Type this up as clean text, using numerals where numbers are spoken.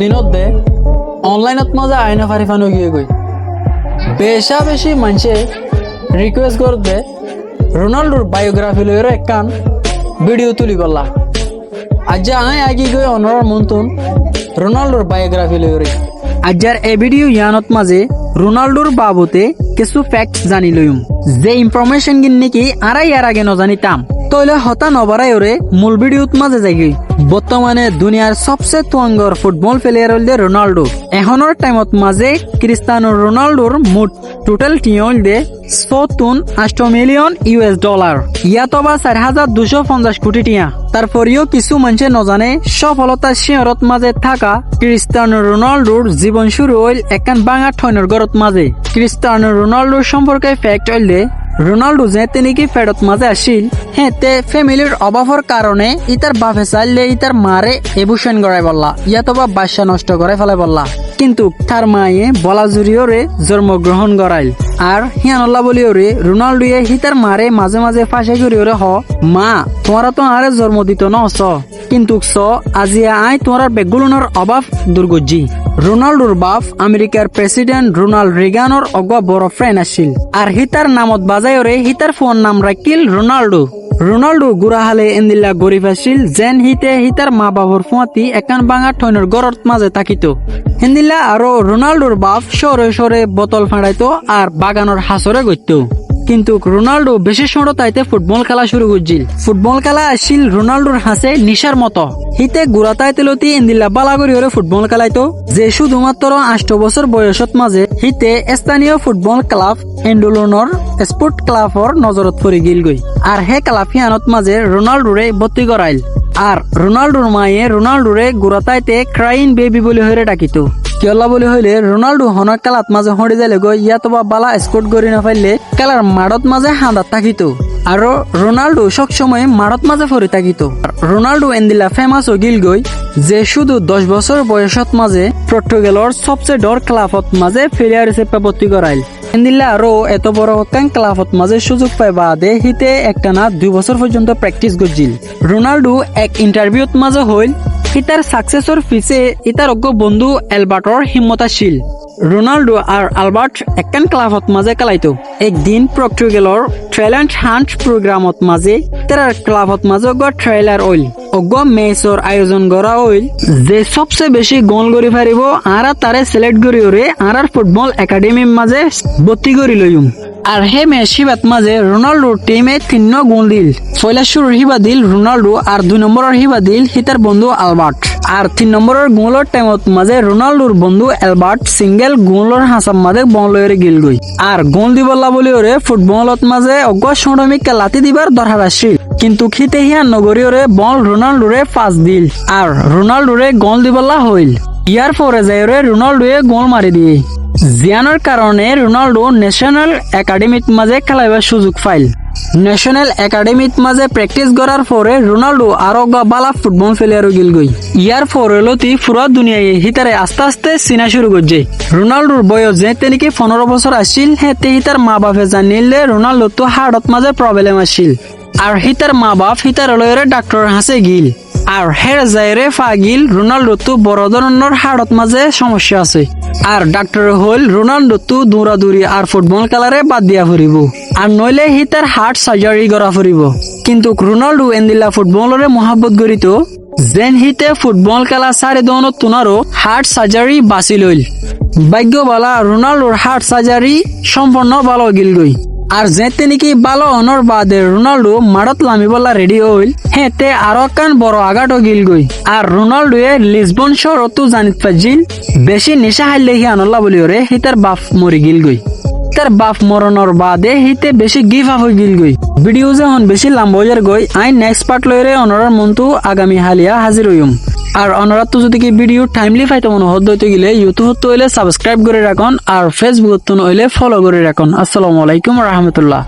দিনত দে অনলাইনত মজা আইনা ফারি ফানো গিয়ে গই বেশি মানুষে রিকোয়েস্ট করতে রোনাল্ডোর বায়োগ্রাফি লইর একখান ভিডিও তুলি করলা আজ আগে গই অনর মন্তুন রোনাল্ডোর বায়োগ্রাফি লইরে আজার এ ভিডিও ইয়ানত মাঝে রোনাল্ডোর বাবুতে কিছু ফ্যাক্টস জানি লইম যে ইনফরমেশন গিন নাকি ইয়ার আগে নজানিতাম তইলে হতা নবারাই ওরে মূল ভিডিওত মাঝে যাইগি বর্তমানে দুনিয়ার সবচেয়ে তুয়াঙ্গর ফুটবল প্লেয়ার হল রোনাল্ডো এখনের টাইমত মাঝে ক্রিস্টিয়ানো রোনাল্ডোর মুঠ টোটাল টিম হল দে 8 মিলিয়ন US ডলার ইয়াতবা 4250 কোটি টিয়া তারপরেও কিছু মানুষে নজানে সফলতার শিহরত মাঝে থাকা ক্রিস্টিয়ানো রোনাল্ডোর জীবন শুরু হইল একখান বাঙা ঠয়নের গরত মাঝে ক্রিস্টিয়ানো রোনাল্ডোর সম্পর্কে ফ্যাক্ট হইল দে রোনাল্ডো যে তিনি ফেরত মাঝে আসিল তে ফ্যামিলির অভাবের কারণে ইতার বাপে চাইলে ইতার মারে এবুশন গড়াই বললা ইয়াতবা বাসা নষ্ট করে ফেলে বললা কিন্তু তার মায়ে বলা জুড়িওরে জন্মগ্রহণ করাইল আর হিয়ানল্লা বলিওরে রোনাল্ডোয়ে হিতার মারে মাঝে মাঝে ফাঁসে করিওরে মা তোমরা তো আরে জন্ম দিত ন কিন্তু আজি আই তোমার বেগুলনের অভাব দুর্গজি রোনাল্ডোর বাপ আমেরিকার প্রেসিডেন্ট রোনাল্ড রিগানোর অগ বড় ফ্রেন্ড আসিল আর হিতার নামত বাজায়রে হিতার ফোন নাম রাখিল রোনাল্ডো গুড়াহালে এন্দিল্লা গরিব আসিল যেন হিতার মা বাবর ফুয়াতি একান বাঙা ঠৈনের গরত মাঝে থাকিত হেন্দিল্লা আরো রোনাল্ডোর বাপ সরে বোতল ফাঁড়াইতো আর বাগানোর হাসরে গইতো কিন্তু রোনাল্ডো বেশি সময় তাইতে ফুটবল খেলা শুরু করছিল ফুটবল খেলা আসছিল রোনাল্ডোর হাসে নিশার মতো হিতে গুড়া তাইতেলতি এন্দিল্লা বালাগরি ওরে ফুটবল খেলাইতো যে শুধুমাত্র 8 বছর বয়সত মাঝে হিতে স্থানীয় ফুটবল ক্লাব এন্ডোলনর স্পোর্ট ক্লাবর নজরত পড়ে গিল গই আর হে ক্লাব হিয়ানত মাঝে রোনাল্ডোরে ভর্তি করাইল আর রোনাল্ডোর মায়ে রোনাল্ডোরে গুড়া তাইতে ক্রাইন বেবি বলে হয়ে ডাকিত কিয়লা বলে হইলে রোনাল্ডো হনর খেলাত মাঝে হড়ি যাইলে গই ইয়াতবা বালা স্কোর করি না পাইলে খেলার মাঠত মাঝে হাঁদাত থাকিত আর রোনাল্ডো সব সময় মাঠত মাঝে ফরি থাকিত রোনাল্ডো এন্দিলা ফেমাস ও গিল গই যে শুধু 10 বছর বয়সত মাঝে পর্তুগালর সবচেয়ে ডর ক্লাবত মাঝে প্লেয়ার হিসেবে ভর্তি করাইল এন্দিলা আরো এত বড় হকান ক্লাবত মাঝে সুযোগ পাই বাদে হিতে একটানা 2 বছর পর্যন্ত প্র্যাকটিস করছিল রোনাল্ডো এক ইন্টারভিউত মাঝে হইল ইতার সাকসেসর পিছে ইতার অজ্ঞ বন্ধু এলবার্টর হিম্মত আসিল রোনাল্ডো আর আলবার্ট একখান ক্লাবত মাঝে খেলাইতো একদিন পর্তুগালর ট্যালেন্ট হান্ট প্রোগ্রামত মাঝে তার ক্লাবত মাঝে ট্রেলার ওইল অজ্ঞ ম্যাচর আয়োজন করা হইল যে সবচেয়ে বেশি গোল করি পারিব আর তারে সিলেক্ট করি ওরে আর ফুটবল একাডেমির মাঝে ভর্তি করি লইম আর হে ম্যাচ হিবাত মাঝে রোনাল্ডোর টিমে 3 গোল দিল পয়লা শুরুর হিবা দিল রোনাল্ডো আর 2 নম্বরের হিবা দিল হিতার বন্ধু আলবার্ট আর 3 নম্বরের গোলের টাইমত মাঝে রোনাল্ডোর বন্ধু এলবার্ট সিঙ্গেল গোলের হাসাম মাঝে বল লইরে গিল গই আর গোল দিবল্লা বলি ওরে ফুটবলত মাঝে অজ্ঞ সরমিকা লাতি দিবার দরকার আসিল কিন্তু খিতে হিয়া নগরীয়রে বল রোনাল্ডোরে পাস দিল আর রোনাল্ডোরে গোল দিবল্লা হইল ইয়ার পরে যাইরে রোনাল্ডোয়ে গোল মারি দিয়ে জিয়ানোর কারণে রোনাল্ডো ন্যাশনাল একাডেমিত মাঝে খেলাইবার সুযোগ পাইল ন্যাশনাল একাডেমিত মাঝে প্র্যাকটিস করার পরে রোনাল্ডো আরো বালা ফুটবল প্লেয়ার গিল গই ইয়ার পরে লতি পুরা দুনিয়ায় হিতারে আস্তে আস্তে চিনা শুরু করছে রোনাল্ডোর বয়স যে তেনিকে 15 বছর আসছিল হেতে হিতার মা বাপে জানিলে রোনাল্ডো তো হার্টত মাঝে প্রবলেম আসছিল আর হিতার মা বাপ হিতার লয়রে ডাক্তার হাসে গিল আর হের যাইরে ফাগিল রোনাল্ডো তো বড় ধরনের হার্টত মাঝে সমস্যা আছে আর ডাক্তার হইল রোনাল্ডো তো দৌড়াদৌড়ি আর ফুটবল খেলারে বাদ দিয়া ফুরিব আর নইলে হিতার হার্ট সার্জারি করা ফুরিব কিন্তু রোনাল্ডো এন্দিলা ফুটবলরে মহাব্বত করিত যেন হিতে ফুটবল খেলা সারে দনত তুনারো হার্ট সার্জারি বাঁচি লইল ভাগ্য বালা রোনাল্ডোর হার্ট সার্জারি সম্পূর্ণ ভালো গিল গই আর যেতে নাকি ভালো অনর বাদে রোনাল্ডো মারত লামিবলা রেডি হইল হেতে আরো কান বড় আঘাত গিল গই আর রোনাল্ডোয়ে লিসবন শহরতো জানিত পাজিল বেশি নেশা হাইলে হি আনল্লা বলি ওরে হিতার বাপ মরি গিল গই তার বাপ মরণর বাদে হিতে বেশি গিভ আপ হয়ে গিল গই ভিডিও যখন বেশি লাম্বজার গই আই নেক্সট পার্ট লইরে অনরার মন্তু আগামী হালিয়া হাজির হইম আর অনরাত তো যদি কি ভিডিও টাইমলি পাইতে মনে হইতে গেলে ইউটিউব তো হইলে সাবস্ক্রাইব করে রাখুন আর ফেসবুক তো হইলে ফলো করে রাখুন আসসালামু আলাইকুম ওয়া রাহমাতুল্লাহ।